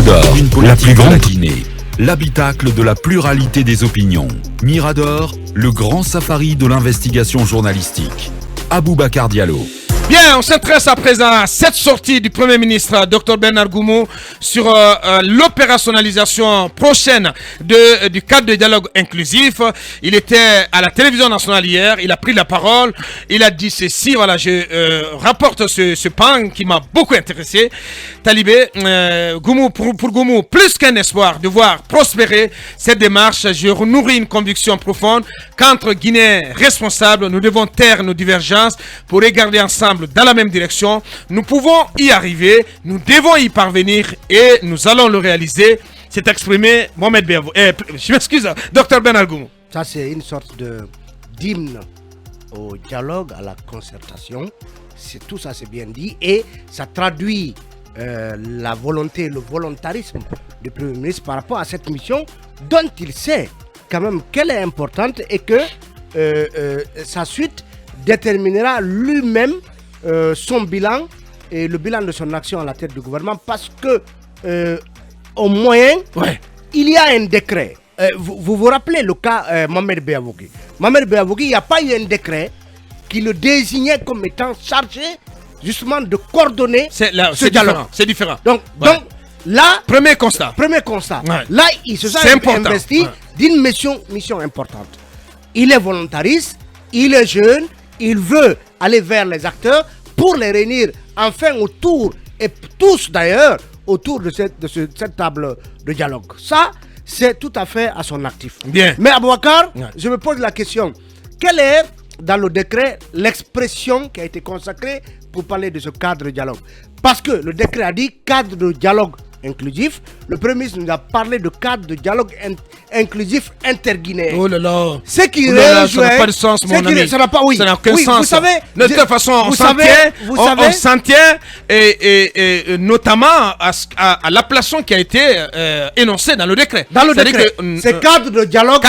Mirador, la plus grande Guinée, l'habitacle de la pluralité des opinions. Mirador, le grand safari de l'investigation journalistique. Aboubacar Diallo. Bien, on s'intéresse à présent à cette sortie du Premier ministre Dr Bernard Goumou sur l'opérationnalisation prochaine du cadre de dialogue inclusif. Il était à la télévision nationale hier, il a pris la parole, il a dit ceci, voilà, je rapporte ce pan qui m'a beaucoup intéressé. Talibé, Goumou, pour Goumou, plus qu'un espoir de voir prospérer cette démarche, je nourris une conviction profonde qu'entre Guinéens responsables, nous devons taire nos divergences pour regarder ensemble dans la même direction. Nous pouvons y arriver, nous devons y parvenir et nous allons le réaliser. C'est exprimé Mohamed Béavou. Je m'excuse, Dr Bernard Goumou. Ça, c'est une sorte d'hymne au dialogue, à la concertation. Tout ça, c'est bien dit. Et ça traduit la volonté, le volontarisme du Premier ministre par rapport à cette mission dont il sait quand même qu'elle est importante et que sa suite déterminera lui-même son bilan et le bilan de son action à la tête du gouvernement, parce que au moyen, il y a un décret. Vous vous rappelez le cas Mohamed Béavogui. Mohamed Béavogui, il n'y a pas eu un décret qui le désignait comme étant chargé justement de coordonner ce dialogue. C'est différent. Donc là, premier constat. Là, il se sent investi d'une mission importante. Il est volontariste, il est jeune, il veut aller vers les acteurs pour les réunir enfin autour, et tous d'ailleurs, autour de cette table de dialogue. Ça, c'est tout à fait à son actif. Bien. Mais Aboubacar, je me pose la question, quelle est dans le décret l'expression qui a été consacrée pour parler de ce cadre de dialogue? Parce que le décret a dit cadre de dialogue inclusif. Le Premier ministre nous a parlé de cadre de dialogue inclusif interguinéen. Oh là là. Ce qui ça n'a pas de sens, mon ami. Ça n'a pas, ça n'a aucun sens. Vous savez, de toute façon, on s'en tient, et notamment à l'appellation qui a été énoncée dans le décret. Dans le décret, c'est cadre de dialogue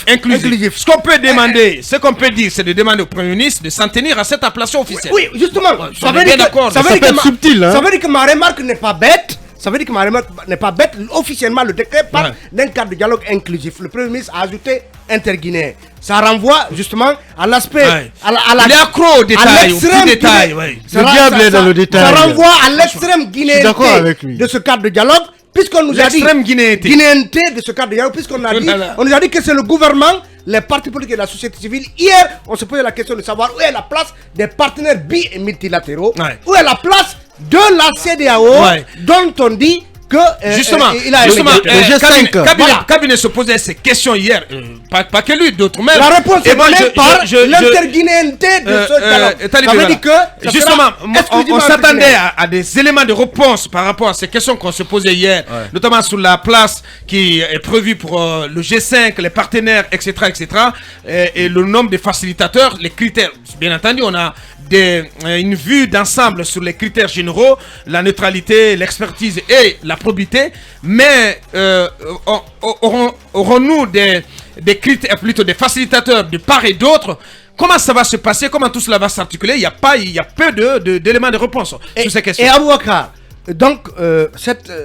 inclusif. Ce qu'on peut demander, ce qu'on peut dire, c'est de demander au Premier ministre de s'en tenir à cette appellation officielle. Oui, justement. Ça veut dire que ma remarque n'est pas bête. Ça veut dire que ma remarque n'est pas bête. Officiellement, le décret parle d'un cadre de dialogue inclusif. Le Premier ministre a ajouté interguinéen. Ça renvoie justement à l'aspect. Il est accro au détail, au plus détail. Le diable est dans le détail. Ça renvoie à l'extrême guinéenté de ce cadre de dialogue. Puisqu'on nous a dit guinéenté de ce cadre de dialogue, puisqu'on nous a dit que c'est le gouvernement, les partis politiques et la société civile. Hier, on se posait la question de savoir où est la place des partenaires bi- et multilatéraux. Où est la place de la CEDEAO dont on dit que Cabinet se posait ces questions hier, pas que lui, d'autres même. La réponse est donnée par l'interguinéenté de ce dialogue. Ça veut dire que justement, on s'attendait à des éléments de réponse par rapport à ces questions qu'on se posait hier, notamment sur la place qui est prévue pour le G5, les partenaires, etc., et le nombre de facilitateurs, les critères. Bien entendu, on a une vue d'ensemble sur les critères généraux, la neutralité, l'expertise et la probité, mais aurons-nous des critères, plutôt des facilitateurs de part et d'autre? Comment ça va se passer? Comment tout cela va s'articuler? Il y a peu d'éléments de réponse sur ces questions. Et Aboubacar, donc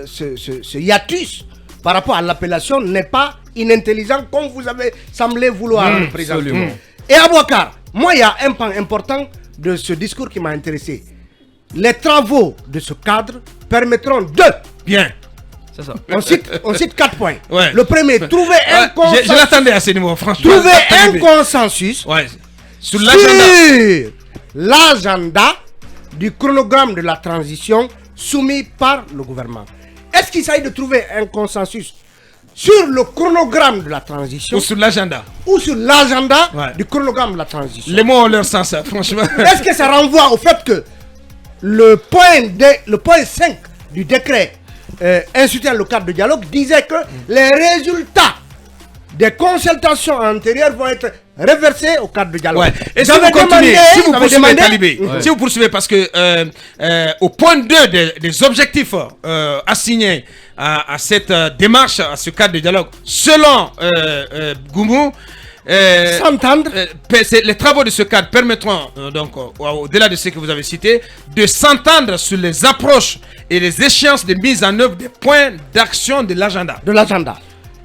ce hiatus par rapport à l'appellation n'est pas inintelligent comme vous avez semblé vouloir le présenter. Et Aboubacar, moi il y a un point important de ce discours qui m'a intéressé. Les travaux de ce cadre permettront de... Bien. C'est ça. On cite 4 points. Le premier, trouver un consensus. Je l'attendais à ce niveau, franchement. Trouver un consensus sur l'agenda du chronogramme de la transition soumis par le gouvernement. Est-ce qu'il s'agit de trouver un consensus sur le chronogramme de la transition ou sur l'agenda du chronogramme de la transition? Les mots ont leur sens, franchement. Est-ce que ça renvoie au fait que le point 5 du décret instituant le cadre de dialogue disait que les résultats des consultations antérieures vont être reversés au cadre de dialogue? Et si vous continuez, si vous poursuivez, parce que au point 2 des objectifs assignés à cette démarche, à ce cadre de dialogue, selon Goumou, s'entendre. Les travaux de ce cadre permettront, donc, au-delà de ce que vous avez cité, de s'entendre sur les approches et les échéances de mise en œuvre des points d'action de l'agenda.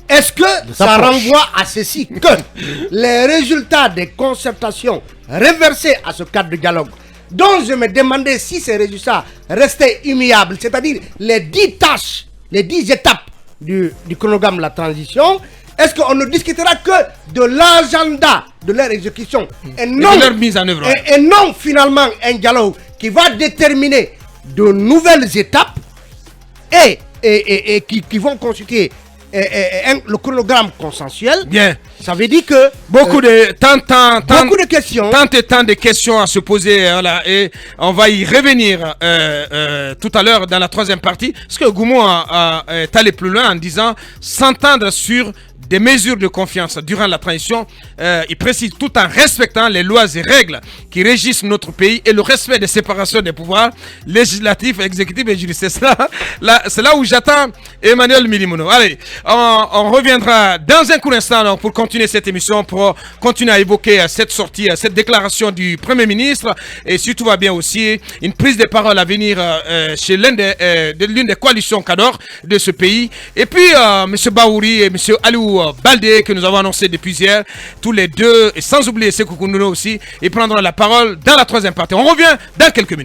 Est-ce que ça renvoie à ceci que les résultats des concertations reversés à ce cadre de dialogue, dont je me demandais si ces résultats restaient immuables, c'est-à-dire les 10 tâches, les 10 étapes du chronogramme de la transition, est-ce qu'on ne discutera que de l'agenda de leur exécution et non de leur mise en œuvre, et non finalement un dialogue qui va déterminer de nouvelles étapes et qui vont constituer le chronogramme consensuel? Bien. Ça veut dire que beaucoup de questions. Tant de questions à se poser, voilà, et on va y revenir tout à l'heure dans la troisième partie. Parce que Goumou est allé plus loin en disant s'entendre sur des mesures de confiance durant la transition. Il précise tout en respectant les lois et règles qui régissent notre pays et le respect des séparations des pouvoirs législatifs, exécutifs et judiciaires. C'est là où j'attends Emmanuel Milimono. Allez, on reviendra dans un court instant donc, pour continuer cette émission, pour continuer à évoquer cette sortie, cette déclaration du Premier ministre et si tout va bien aussi, une prise de parole à venir chez l'une des coalitions cadors de ce pays. Et puis, M. Baouri et M. Aliou Baldé, que nous avons annoncé depuis hier, tous les deux, et sans oublier Sekou Kounouno aussi, ils prendront la parole dans la troisième partie. On revient dans quelques minutes.